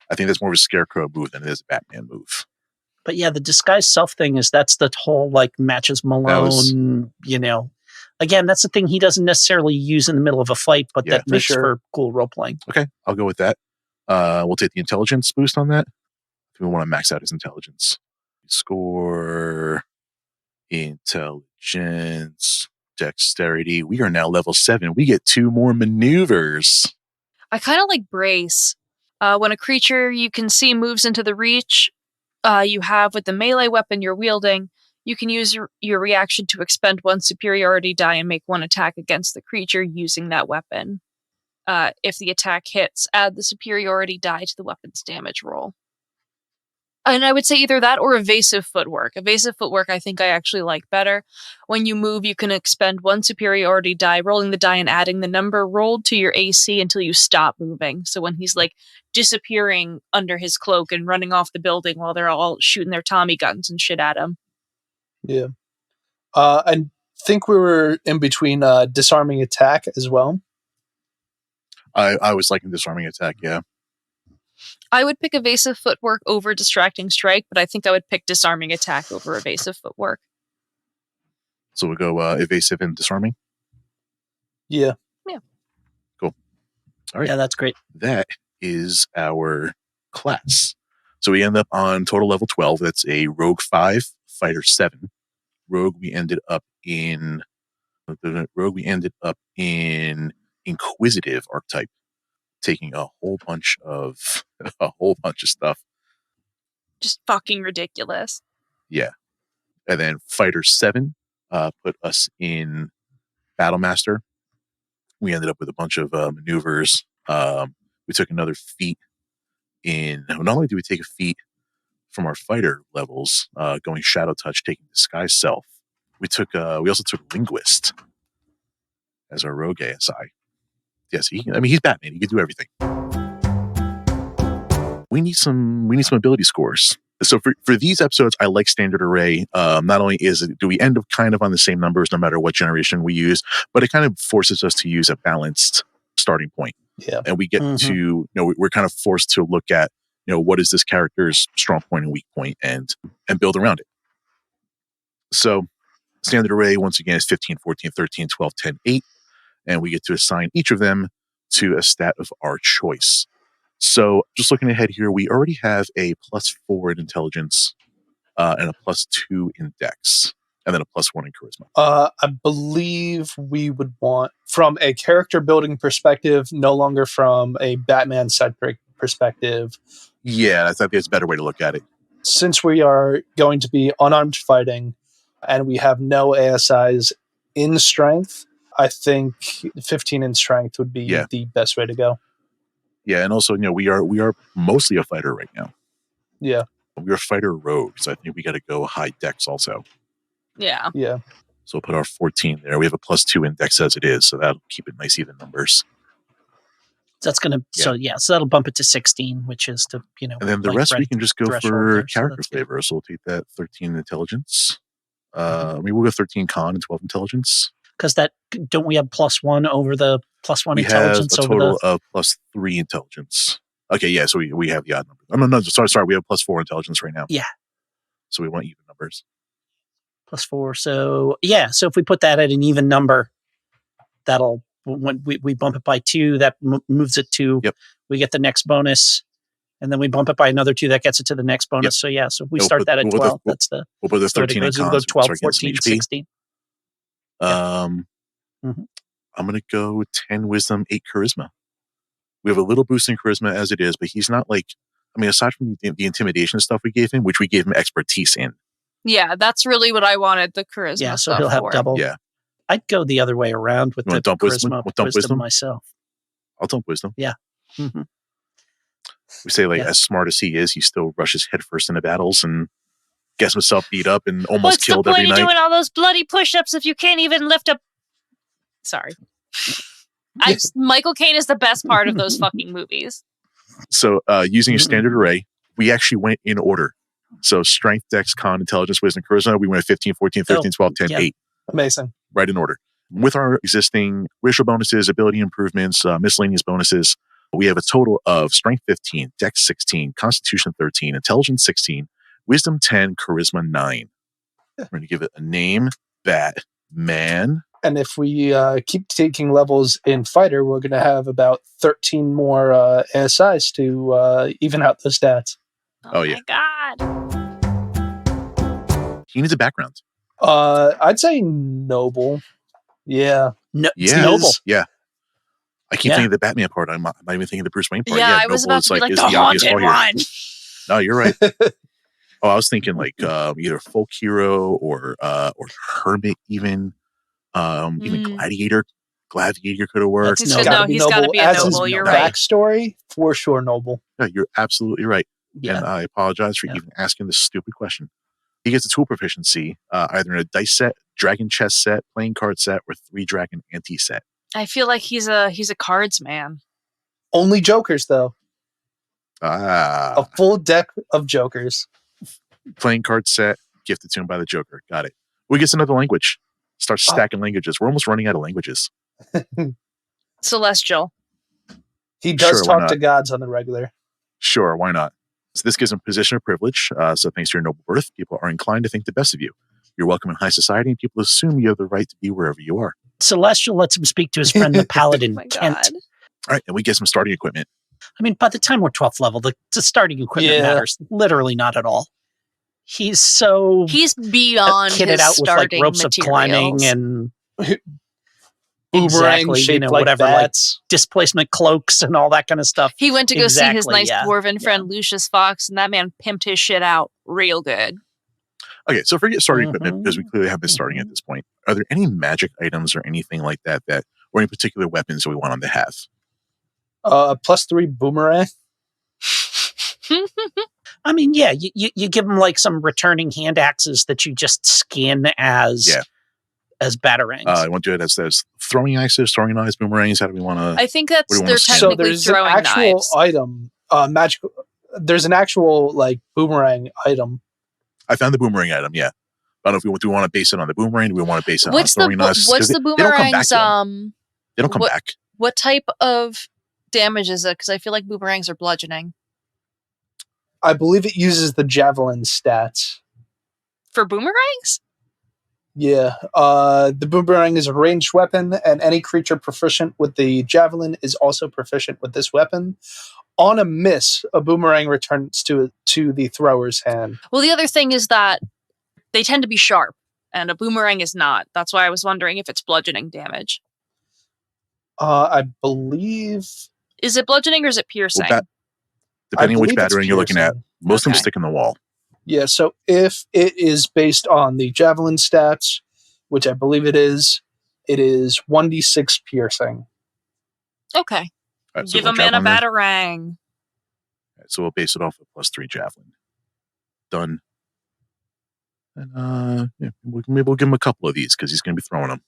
I think that's more of a Scarecrow move than it is a Batman move. But yeah, the Disguise Self thing that's the whole like matches Malone, Again, that's the thing he doesn't necessarily use in the middle of a fight, but Yeah, that for makes sure. for cool role playing. Okay, I'll go with that. We'll take the intelligence boost on that. If we want to max out his intelligence. Score, intelligence, dexterity. We are now level 7. We get 2 more maneuvers. I kind of like Brace. When a creature you can see moves into the reach you have with the melee weapon you're wielding, you can use your reaction to expend 1 superiority die and make 1 attack against the creature using that weapon. If the attack hits, add the superiority die to the weapon's damage roll. And I would say either that or Evasive Footwork. Evasive Footwork I think I actually like better. When you move, you can expend 1 superiority die, rolling the die and adding the number rolled to your AC until you stop moving. So when he's like disappearing under his cloak and running off the building while they're all shooting their Tommy guns and shit at him. Yeah. I think we were in between Disarming Attack as well. I was liking Disarming Attack, yeah. I would pick Evasive Footwork over Distracting Strike, but I think I would pick Disarming Attack over Evasive Footwork. So we'll go evasive and disarming. Yeah. Cool. All right. Yeah, that's great. That is our class. So we end up on total level 12. That's a Rogue 5, Fighter 7. Rogue we ended up in Inquisitive archetype, taking a whole bunch of stuff. Just fucking ridiculous. Yeah. And then Fighter 7 put us in Battlemaster. We ended up with a bunch of maneuvers. We took another feat not only did we take a feat from our fighter levels, going Shadow Touch, taking Disguise Self, we also took Linguist as our rogue ASI. Yes, he's Batman. He can do everything. We need some ability scores. So for these episodes, I like standard array. Not only do we end up kind of on the same numbers no matter what generation we use, but it kind of forces us to use a balanced starting point. Yeah. And we get to, we're kind of forced to look at, what is this character's strong point and weak point and build around it. So standard array, once again, is 15, 14, 13, 12, 10, 8. And we get to assign each of them to a stat of our choice. So just looking ahead here, we already have a +4 in intelligence and a +2 in dex, and then a +1 in charisma. I believe we would want, from a character building perspective, no longer from a Batman-centric perspective. Yeah, I think that's a better way to look at it. Since we are going to be unarmed fighting and we have no ASIs in strength, I think 15 in strength would be the best way to go. Yeah, and also, we are mostly a fighter right now. Yeah. We're a fighter rogue, so I think we got to go high dex also. Yeah. Yeah. So we'll put our 14 there. We have a +2 in dex as it is, so that'll keep it nice even numbers. That's going to, so that'll bump it to 16, which is to, And then the rest we can just go for there, character flavor. So we'll take that 13 intelligence. We'll go 13 con and 12 intelligence. Because don't we have +1 over the +1 we intelligence? We have a total of +3 intelligence. Okay, yeah, so we have the odd number. No, sorry, we have +4 intelligence right now. Yeah. So we want even numbers. +4. So if we put that at an even number, when we bump it by 2, that moves it to. Yep. We get the next bonus. And then we bump it by another 2. That gets it to the next bonus. Yep. So yeah, so we start that at 12. That's the we'll put the so it 13 in goes, we'll go cons. 12, start getting some 14, HP. 16. I'm going to go 10 wisdom, 8 charisma. We have a little boost in charisma as it is, but he's not like, I mean, aside from the intimidation stuff we gave him, which we gave him expertise in. Yeah, that's really what I wanted the charisma Yeah, so stuff he'll have for. double. Yeah. I'd go the other way around with You the want dump wisdom? charisma Dump wisdom? myself. I'll dump wisdom. Yeah. Mm-hmm. We say, like, as smart as he is, he still rushes headfirst into battles and gets himself beat up and almost killed every night. What's the point of doing all those bloody push-ups if you can't even lift up? Sorry. Michael Caine is the best part of those fucking movies. So using a standard array, we actually went in order. So strength, dex, con, intelligence, wisdom, charisma, we went 15, 14, 13, 12, 10, 8. Amazing. Right in order. With our existing racial bonuses, ability improvements, miscellaneous bonuses, we have a total of strength 15, dex 16, constitution 13, intelligence 16, wisdom 10, charisma 9. We're going to give it a name, Batman. And if we keep taking levels in Fighter, we're going to have about 13 more ASIs to even out the stats. Oh yeah. My God. He needs a background. I'd say noble. Yeah. Noble. Yeah. I keep thinking of the Batman part. I'm not even thinking of the Bruce Wayne part. Yeah, I was about to be like the haunted one. No, you're right. I was thinking like either folk hero or hermit even. Even gladiator could have worked. He's got to be a noble. You're right. Backstory, for sure, noble. Yeah, you're absolutely right. Yeah. And I apologize for even asking this stupid question. He gets a tool proficiency either in a dice set, dragon chess set, playing card set, or 3 dragon ante set. I feel like he's a cards man. Only jokers though. A full deck of jokers. Playing card set, gifted to him by the Joker. Got it. We get another language. Start stacking languages. We're almost running out of languages. Celestial. He does talk to gods on the regular. Sure, why not? So this gives him position of privilege. So thanks to your noble birth, people are inclined to think the best of you. You're welcome in high society, and people assume you have the right to be wherever you are. Celestial lets him speak to his friend the Paladin Kent. All right, and we get some starting equipment. I mean, by the time we're 12th level, the starting equipment matters literally not at all. He's beyond kitted his out with like ropes materials. of climbing and boomerang shaped like whatever, bats. like displacement cloaks and all that kind of stuff. He went to go see his nice dwarven friend Lucius Fox, and that man pimped his shit out real good. Okay, so forget starting equipment because we clearly have been starting at this point. Are there any magic items or anything like that or any particular weapons that we want him to have? +3 boomerang. I mean, yeah, you give them like some returning hand axes that you just skin as batarangs. I want to do it as throwing axes, throwing knives, boomerangs. How do we want to? I think they're technically throwing knives. So there's an actual knives. item, magical. There's an actual like boomerang item. I found the boomerang item. Yeah, I don't know if we want to base it on the boomerang. Do we want to base it on throwing knives? What's the boomerang's? They don't come back. What type of damage is it? Because I feel like boomerangs are bludgeoning. I believe it uses the javelin stats. For boomerangs? Yeah. The boomerang is a ranged weapon, and any creature proficient with the javelin is also proficient with this weapon. On a miss, a boomerang returns to the thrower's hand. Well, the other thing is that they tend to be sharp, and a boomerang is not. That's why I was wondering if it's bludgeoning damage. I believe... Is it bludgeoning or is it piercing? Well, depending on which battering you're looking at, most of them stick in the wall. Yeah, so if it is based on the javelin stats, which I believe it is 1d6 piercing. Okay. Right, so give a man a batarang. Right, so we'll base it off of +3 javelin. Done. And maybe we'll give him a couple of these because he's going to be throwing them.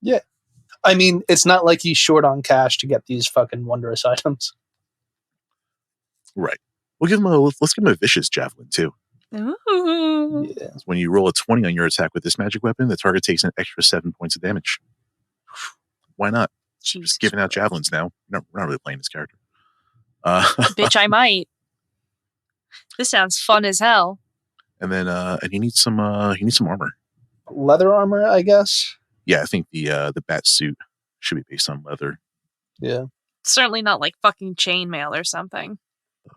Yeah. I mean, it's not like he's short on cash to get these fucking wondrous items. Right. Let's give him a vicious javelin too. Ooh. Yeah. When you roll a 20 on your attack with this magic weapon, the target takes an extra 7 points of damage. Why not? Jesus Just giving out javelins now. We're not really playing this character. Bitch, I might. This sounds fun as hell. And then and he needs some armor. Leather armor, I guess. Yeah, I think the bat suit should be based on leather. Yeah. Certainly not like fucking chainmail or something.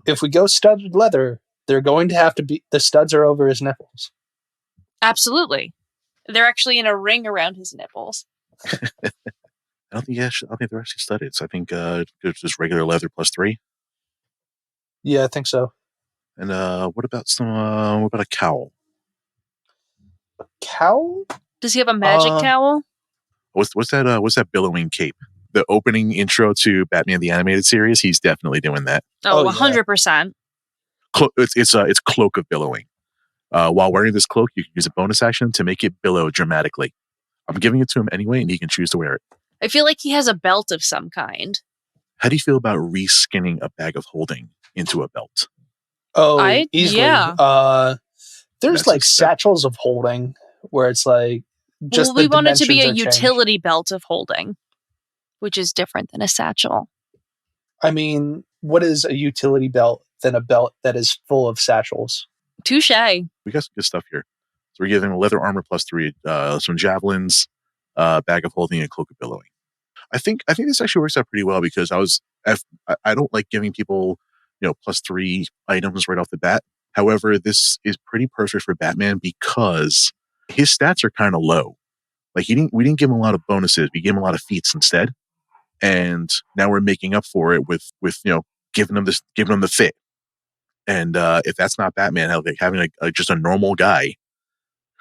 If we go studded leather, they're going to have to be, the studs are over his nipples. Absolutely. They're actually in a ring around his nipples. I don't think they're actually studded. So I think it's just regular leather +3. Yeah, I think so. And what about a cowl? Cowl? Does he have a magic cowl? What's that billowing cape? The opening intro to Batman the Animated Series, he's definitely doing that. Oh, 100%. It's Cloak of Billowing. While wearing this cloak, you can use a bonus action to make it billow dramatically. I'm giving it to him anyway, and he can choose to wear it. I feel like he has a belt of some kind. How do you feel about reskinning a bag of holding into a belt? Oh, easily. Yeah. There's like satchels of holding where it's like just we want it to be a utility belt of holding, which is different than a satchel. I mean, what is a utility belt than a belt that is full of satchels? Touche. We got some good stuff here. So we're giving a leather armor +3, some javelins, bag of holding, and cloak of billowing. I think this actually works out pretty well because I don't like giving people +3 items right off the bat. However, this is pretty perfect for Batman because his stats are kind of low. Like we didn't give him a lot of bonuses. We gave him a lot of feats instead, and now we're making up for it with giving him the fit. And if that's not Batman, having just a normal guy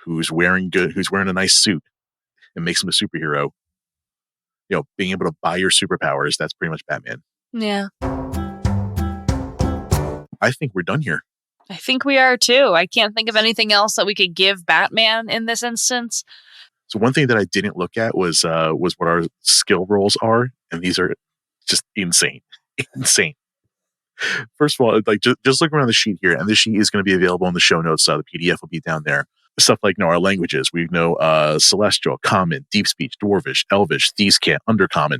who's wearing a nice suit and makes him a superhero, being able to buy your superpowers, that's pretty much Batman. Yeah. I think we're done here. I think we are too. I can't think of anything else that we could give Batman in this instance. So one thing that I didn't look at was what our skill rolls are, and these are just insane. Insane. First of all, like just look around the sheet here, and this sheet is going to be available in the show notes. The PDF will be down there. Stuff like our languages. We know Celestial, Common, Deep Speech, Dwarvish, Elvish, Thieves' Cant, Undercommon.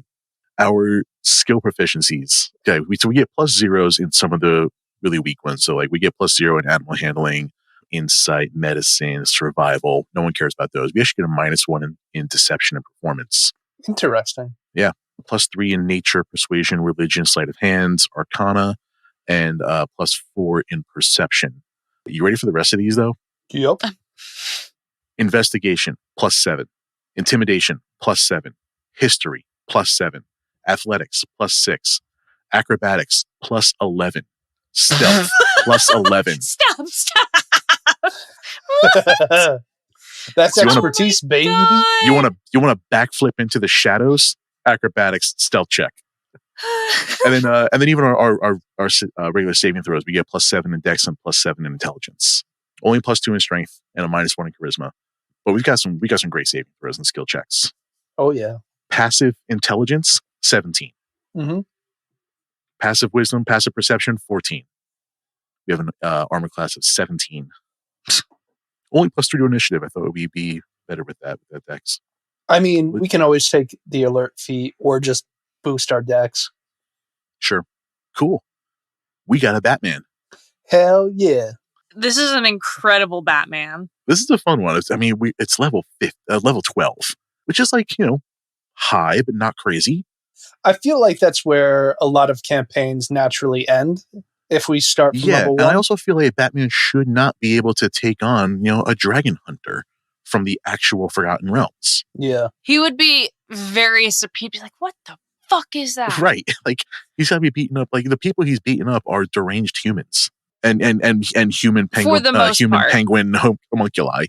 Our skill proficiencies. Okay, so we get +0s in some of the really weak ones. So like we get +0 in animal handling, insight, medicine, survival. No one cares about those. We actually get a -1 in deception and performance. Interesting. Yeah. +3 in nature, persuasion, religion, sleight of hands, arcana, and +4 in perception. You ready for the rest of these though? Yep. Investigation +7. Intimidation +7. History +7. Athletics +6. Acrobatics +11. Stealth +11. Stop. That's expertise, baby. You want to backflip into the shadows? Acrobatics stealth check. and then even our regular saving throws, we get +7 in dex and +7 in intelligence. Only +2 in strength and a -1 in charisma. But we got some great saving throws and skill checks. Oh yeah. Passive intelligence 17. Mm-hmm. Passive wisdom, passive perception 14. We have an armor class of 17. Only +3 to initiative. I thought we'd be better with that dex. I mean, we can always take the alert feat or just boost our dex. Sure. Cool. We got a Batman. Hell yeah. This is an incredible Batman. This is a fun one. It's level 12, which is like, high, but not crazy. I feel like that's where a lot of campaigns naturally end if we start from level 1. And I also feel like Batman should not be able to take on, a dragon hunter from the actual Forgotten Realms. Yeah. He would be very surprised. He'd be like, what the fuck is that? Right. Like, he's got to be beaten up. Like, the people he's beaten up are deranged humans. And human penguin, for the most part. Penguin homunculi,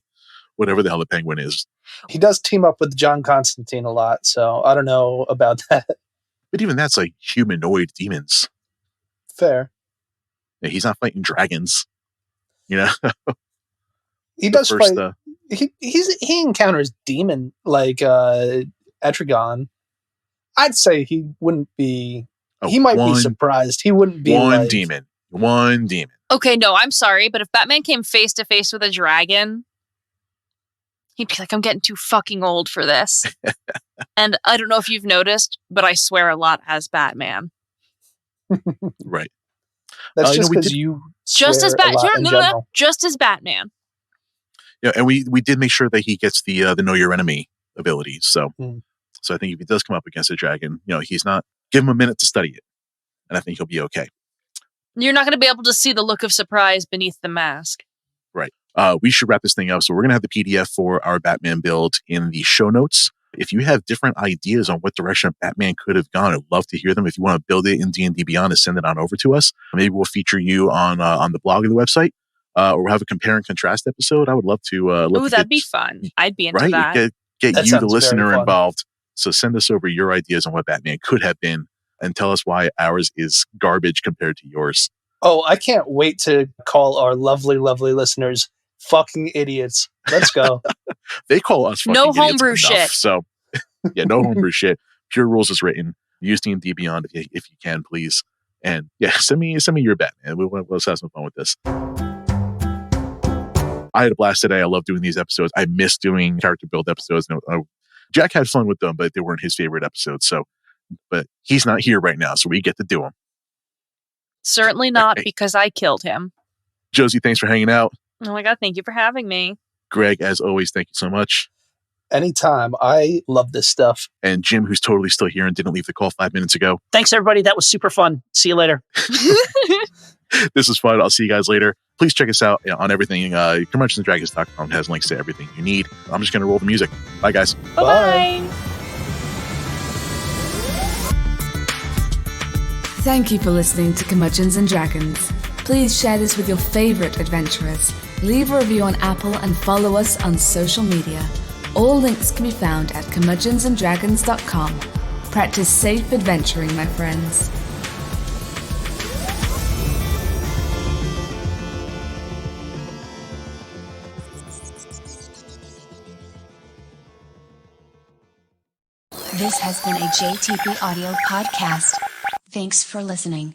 whatever the hell the penguin is. He does team up with John Constantine a lot, so I don't know about that. But even that's like humanoid demons. Fair. Yeah, he's not fighting dragons. He does fight. He encounters demon like Etrigan. I'd say he wouldn't be. He might be surprised. He wouldn't be one demon. One demon. Okay, no, I'm sorry, but if Batman came face to face with a dragon, he'd be like, I'm getting too fucking old for this. And I don't know if you've noticed, but I swear a lot as Batman. Right. That's just because you just as Batman. No, just as Batman. Yeah, and we did make sure that he gets the know your enemy ability. So I think if he does come up against a dragon, he's not, give him a minute to study it, and I think he'll be okay. You're not going to be able to see the look of surprise beneath the mask. Right. We should wrap this thing up. So we're going to have the PDF for our Batman build in the show notes. If you have different ideas on what direction Batman could have gone, I'd love to hear them. If you want to build it in D&D Beyond, send it on over to us. Maybe we'll feature you on the blog and the website, or we'll have a compare and contrast episode. I would love to. Oh, that'd be fun. I'd be into that. Get That you, the sounds listener, very fun. involved. So send us over your ideas on what Batman could have been, and tell us why ours is garbage compared to yours. Oh, I can't wait to call our lovely, lovely listeners fucking idiots. Let's go. They call us fucking No idiots homebrew enough, shit. So yeah, no homebrew shit. Pure rules is written. Use D&D Beyond if you can, please. And yeah, send me your Batman. Let's have some fun with this. I had a blast today. I love doing these episodes. I miss doing character build episodes. Jack had fun with them, but they weren't his favorite episodes. So, but he's not here right now, so we get to do them. Certainly not, because I killed him. Josey, thanks for hanging out. Oh my God, thank you for having me. Greg, as always, thank you so much. Anytime. I love this stuff. And Jim, who's totally still here and didn't leave the call 5 minutes ago. Thanks, everybody. That was super fun. See you later. This is fun. I'll see you guys later. Please check us out on everything. Curmudgeonsanddragons.com has links to everything you need. I'm just going to roll the music. Bye, guys. Bye-bye. Thank you for listening to Curmudgeons and Dragons. Please share this with your favorite adventurers. Leave a review on Apple and follow us on social media. All links can be found at curmudgeonsanddragons.com. Practice safe adventuring, my friends. This has been a JTP Audio podcast. Thanks for listening.